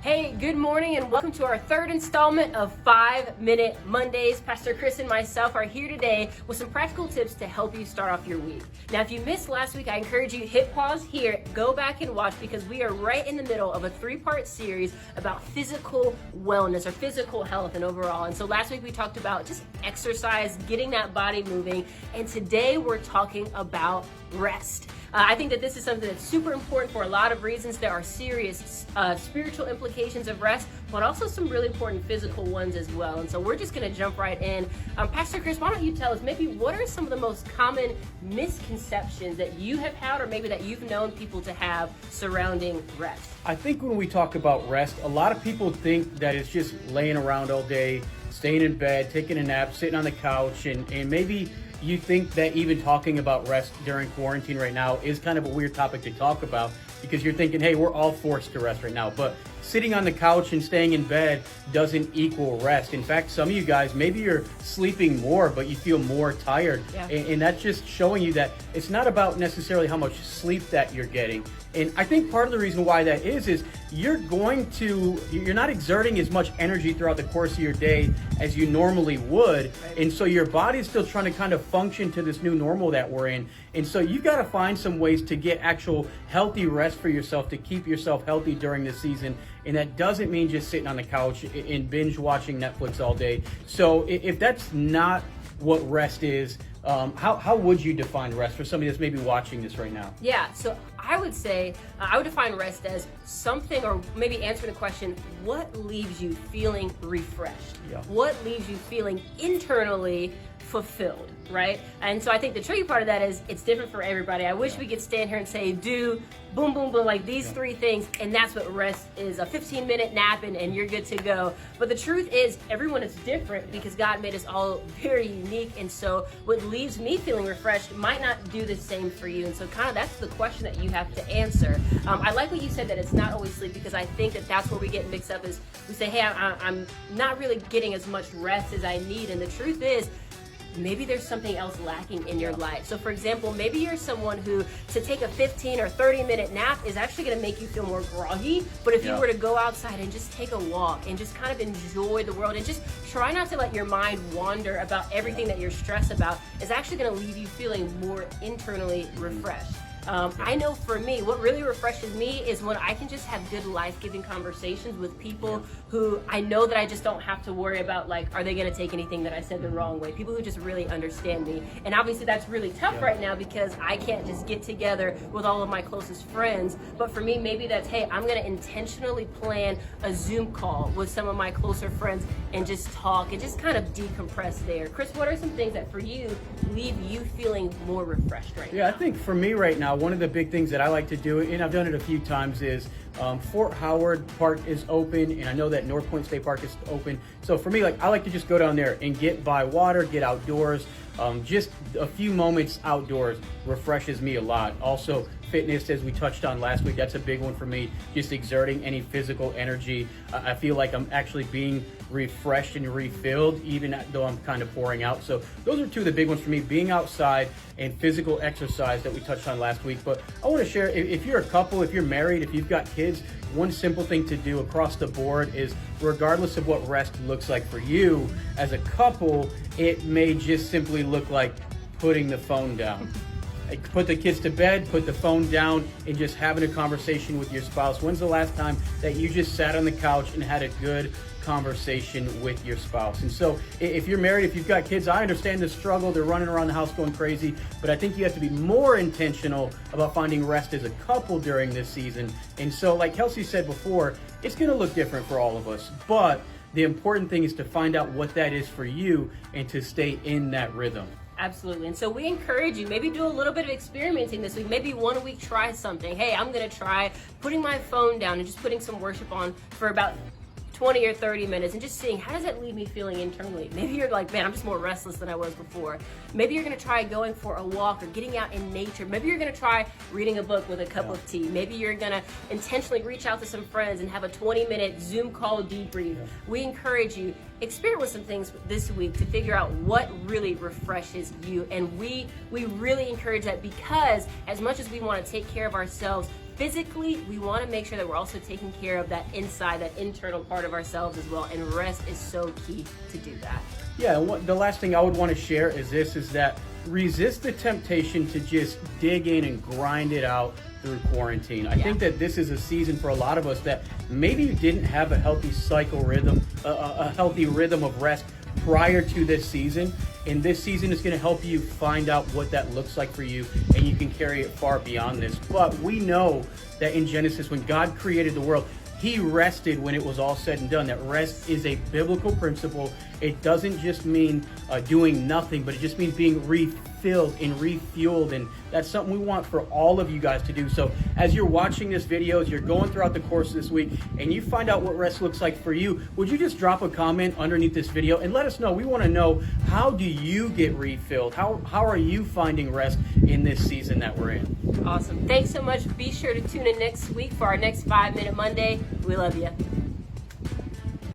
Hey, good morning and welcome to our third installment of 5-Minute Mondays. Pastor Chris and myself are here today with some practical tips to help you start off your week. Now, if you missed last week, I encourage you to hit pause here, go back and watch because we are right in the middle of a 3-part series about physical wellness or physical health and overall. And so last week we talked about just exercise, getting that body moving, and today we're talking about rest. I think that this is something that's super important for a lot of reasons. There are serious spiritual implications of rest, but also some really important physical ones as well. And so we're just going to jump right in. Pastor Chris, why don't you tell us maybe what are some of the most common misconceptions that you have had or maybe that you've known people to have surrounding rest? I think when we talk about rest, a lot of people think that it's just laying around all day, staying in bed, taking a nap, sitting on the couch, and maybe you think that even talking about rest during quarantine right now is kind of a weird topic to talk about because you're thinking, hey, we're all forced to rest right now. But sitting on the couch and staying in bed doesn't equal rest. In fact, some of you guys, maybe you're sleeping more, but you feel more tired. Yeah. And that's just showing you that it's not about necessarily how much sleep that you're getting. And I think part of the reason why that is you're not exerting as much energy throughout the course of your day as you normally would. Right. And so your body's still trying to kind of function to this new normal that we're in. And so you've got to find some ways to get actual healthy rest for yourself, to keep yourself healthy during this season. And that doesn't mean just sitting on the couch and binge watching Netflix all day. So if that's not what rest is, how would you define rest for somebody that's maybe watching this right now? Yeah, so I would say, I would define rest as something, or maybe answering the question, what leaves you feeling refreshed? Yeah. What leaves you feeling internally fulfilled, right? And so I think the tricky part of that is it's different for everybody. I wish we could stand here and say, do boom, boom, boom, like these 3 things, and that's what rest is, a 15-minute nap and you're good to go. But the truth is everyone is different because God made us all very unique, and so what leaves me feeling refreshed might not do the same for you. And so kind of that's the question that you have to answer. I like what you said that it's not always sleep, because I think that that's where we get mixed up is we say, hey, I'm not really getting as much rest as I need, and the truth is maybe there's something else lacking in your life. So for example, maybe you're someone who to take a 15 or 30-minute nap is actually going to make you feel more groggy, but if you were to go outside and just take a walk and just kind of enjoy the world and just try not to let your mind wander about everything that you're stressed about, is actually going to leave you feeling more internally refreshed. I know for me, what really refreshes me is when I can just have good life-giving conversations with people who I know that I just don't have to worry about, like, are they going to take anything that I said the wrong way? People who just really understand me. And obviously that's really tough right now because I can't just get together with all of my closest friends. But for me, maybe that's, hey, I'm going to intentionally plan a Zoom call with some of my closer friends and just talk and just kind of decompress there. Chris, what are some things that for you leave you feeling more refreshed right now? Yeah, I think for me right now, one of the big things that I like to do, and I've done it a few times, is Fort Howard Park is open, and I know that North Point State Park is open. So for me, I like to just go down there and get by water, get outdoors. Just a few moments outdoors refreshes me a lot. Also, fitness, as we touched on last week, that's a big one for me. Just exerting any physical energy. I feel like I'm actually being refreshed and refilled, even though I'm kind of pouring out. So those are 2 of the big ones for me, being outside and physical exercise that we touched on last week. But I want to share, if you're a couple, if you're married, if you've got kids, one simple thing to do across the board is, regardless of what rest looks like for you as a couple, it may just simply look like putting the phone down. Put the kids to bed, put the phone down, and just having a conversation with your spouse. When's the last time that you just sat on the couch and had a good conversation with your spouse? And so if you're married, if you've got kids, I understand the struggle. They're running around the house going crazy, but I think you have to be more intentional about finding rest as a couple during this season. And so like Kelsey said before, it's going to look different for all of us, but the important thing is to find out what that is for you and to stay in that rhythm. Absolutely. And so we encourage you, maybe do a little bit of experimenting this week. Maybe one week try something. Hey, I'm going to try putting my phone down and just putting some worship on for about 20 or 30 minutes and just seeing how does that leave me feeling internally. Maybe you're like, man, I'm just more restless than I was before. Maybe you're going to try going for a walk or getting out in nature. Maybe you're going to try reading a book with a cup of tea. Maybe you're going to intentionally reach out to some friends and have a 20-minute Zoom call debrief. We encourage you, experiment with some things this week to figure out what really refreshes you. And we really encourage that, because as much as we want to take care of ourselves physically, we want to make sure that we're also taking care of that inside, that internal part of ourselves as well. And rest is so key to do that. Yeah, and the last thing I would want to share is that resist the temptation to just dig in and grind it out through quarantine. I think that this is a season for a lot of us that maybe you didn't have a healthy cycle rhythm, a healthy rhythm of rest prior to this season. And this season is going to help you find out what that looks like for you, and you can carry it far beyond this. But we know that in Genesis, when God created the world, He rested when it was all said and done. That rest is a biblical principle. It doesn't just mean doing nothing, but it just means being refilled and refueled. And that's something we want for all of you guys to do. So as you're watching this video, as you're going throughout the course of this week, and you find out what rest looks like for you, would you just drop a comment underneath this video and let us know? We want to know, how do you get refilled? How are you finding rest in this season that we're in? Awesome. Thanks so much. Be sure to tune in next week for our next 5 Minute Monday. We love you.